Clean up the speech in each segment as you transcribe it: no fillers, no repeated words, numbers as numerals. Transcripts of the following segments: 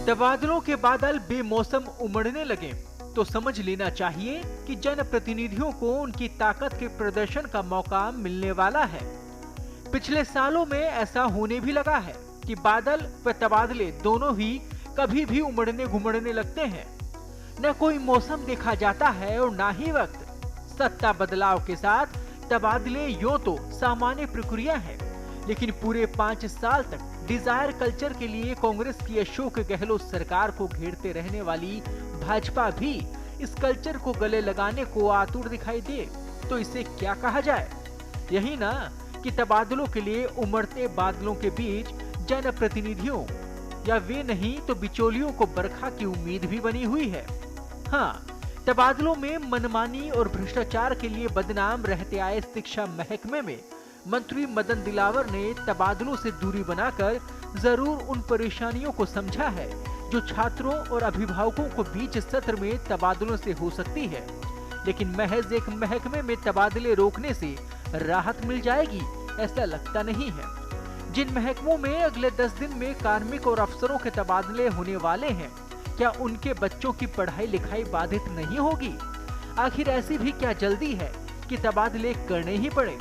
तबादलों के बादल बेमौसम उमड़ने लगे तो समझ लेना चाहिए कि जनप्रतिनिधियों को उनकी ताकत के प्रदर्शन का मौका मिलने वाला है। पिछले सालों में ऐसा होने भी लगा है कि बादल व तबादले दोनों ही कभी भी उमड़ने घुमड़ने लगते हैं। न कोई मौसम देखा जाता है और न ही वक्त। सत्ता बदलाव के साथ तबादले यूं तो सामान्य प्रक्रिया है, लेकिन पूरे 5 साल तक डिजायर कल्चर के लिए कांग्रेस की अशोक गहलोत सरकार को घेरते रहने वाली भाजपा भी इस कल्चर को गले लगाने को आतुर दिखाई दे तो इसे क्या कहा जाए। यही ना कि तबादलों के लिए उमड़ते बादलों के बीच जनप्रतिनिधियों या वे नहीं तो बिचौलियों को बरखा की उम्मीद भी बनी हुई है। हाँ, तबादलों में मनमानी और भ्रष्टाचार के लिए बदनाम रहते आए शिक्षा महकमे में मंत्री मदन दिलावर ने तबादलों से दूरी बनाकर जरूर उन परेशानियों को समझा है जो छात्रों और अभिभावकों को बीच सत्र में तबादलों से हो सकती है। लेकिन महज एक महकमे में तबादले रोकने से राहत मिल जाएगी ऐसा लगता नहीं है। जिन महकमों में अगले 10 दिन में कार्मिक और अफसरों के तबादले होने वाले हैं, क्या उनके बच्चों की पढ़ाई लिखाई बाधित नहीं होगी? आखिर ऐसी भी क्या जल्दी है कि तबादले करने ही पड़े?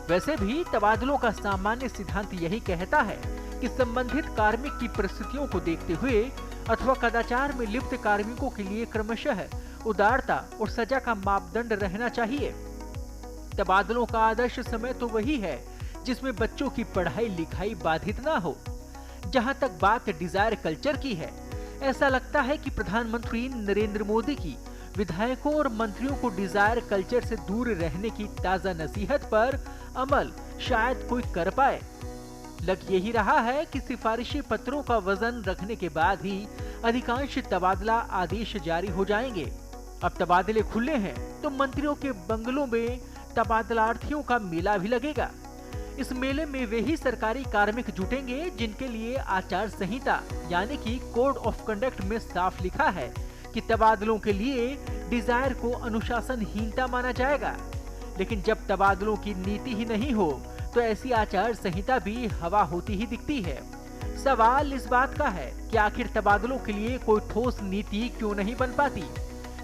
वैसे भी तबादलों का सामान्य सिद्धांत यही कहता है कि संबंधित कार्मिक की परिस्थितियों को देखते हुए अथवा कदाचार में लिप्त कार्मिकों के लिए क्रमशः उदारता और सजा का मापदंड रहना चाहिए। तबादलों का आदर्श समय तो वही है जिसमें बच्चों की पढ़ाई लिखाई बाधित ना हो। जहां तक बात डिजायर कल्चर की है, ऐसा लगता है कि प्रधानमंत्री नरेंद्र मोदी की विधायकों और मंत्रियों को डिजायर कल्चर से दूर रहने की ताजा नसीहत पर अमल शायद कोई कर पाए। लग यही रहा है कि सिफारिशी पत्रों का वजन रखने के बाद ही अधिकांश तबादला आदेश जारी हो जाएंगे। अब तबादले खुले हैं तो मंत्रियों के बंगलों में तबादलार्थियों का मेला भी लगेगा। इस मेले में वे ही सरकारी कार्मिक जुटेंगे जिनके लिए आचार संहिता यानी कि कोड ऑफ कंडक्ट में साफ लिखा है कि तबादलों के लिए डिजायर को अनुशासनहीनता माना जाएगा। लेकिन जब तबादलों की नीति ही नहीं हो तो ऐसी आचार संहिता भी हवा होती ही दिखती है। सवाल इस बात का है कि आखिर तबादलों के लिए कोई ठोस नीति क्यों नहीं बन पाती?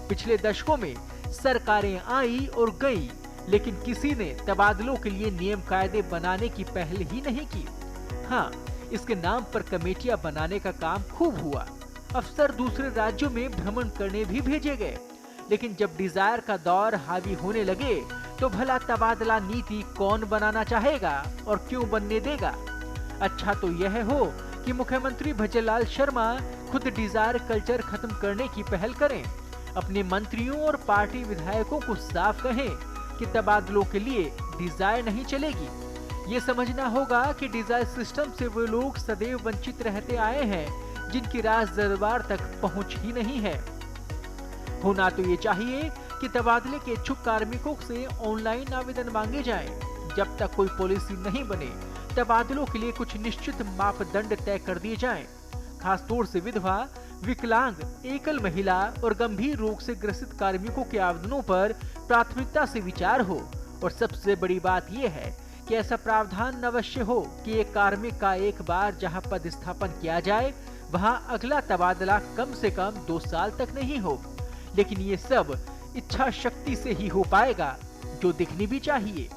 पिछले दशकों में सरकारें आई और गई, लेकिन किसी ने तबादलों के लिए नियम कायदे बनाने की पहल ही नहीं की। हाँ, इसके नाम पर कमेटियां बनाने का काम खूब हुआ। अफसर दूसरे राज्यों में भ्रमण करने भी भेजे गए, लेकिन जब डिजायर का दौर हावी होने लगे तो भला तबादला नीति कौन बनाना चाहेगा और क्यों बनने देगा? अच्छा तो यह हो कि मुख्यमंत्री भजनलाल शर्मा खुद डिजायर कल्चर खत्म करने की पहल करें, अपने मंत्रियों और पार्टी विधायकों को साफ कहें कि तबादलों के लिए डिजायर नहीं चलेगी। ये समझना होगा कि डिजायर सिस्टम से वे लोग सदैव वंचित रहते आए हैं जिनकी राज दरबार तक पहुंच ही नहीं है। होना तो ये चाहिए कि तबादले के इच्छुक कार्मिकों से ऑनलाइन आवेदन मांगे जाएं। जब तक कोई पॉलिसी नहीं बने, तबादलों के लिए कुछ निश्चित मापदंड तय कर दिए जाएं। खासतौर से विधवा, विकलांग, एकल महिला और गंभीर रोग से ग्रसित कार्मिकों के आवेदनों पर प्राथमिकता से विचार हो। और सबसे बड़ी बात यह है कि ऐसा प्रावधान अवश्य हो कि एक कार्मिक का एक बार जहां पदस्थापन किया जाए, वहां अगला तबादला कम से कम 2 साल तक नहीं हो। लेकिन ये सब इच्छा शक्ति से ही हो पाएगा, जो दिखनी भी चाहिए।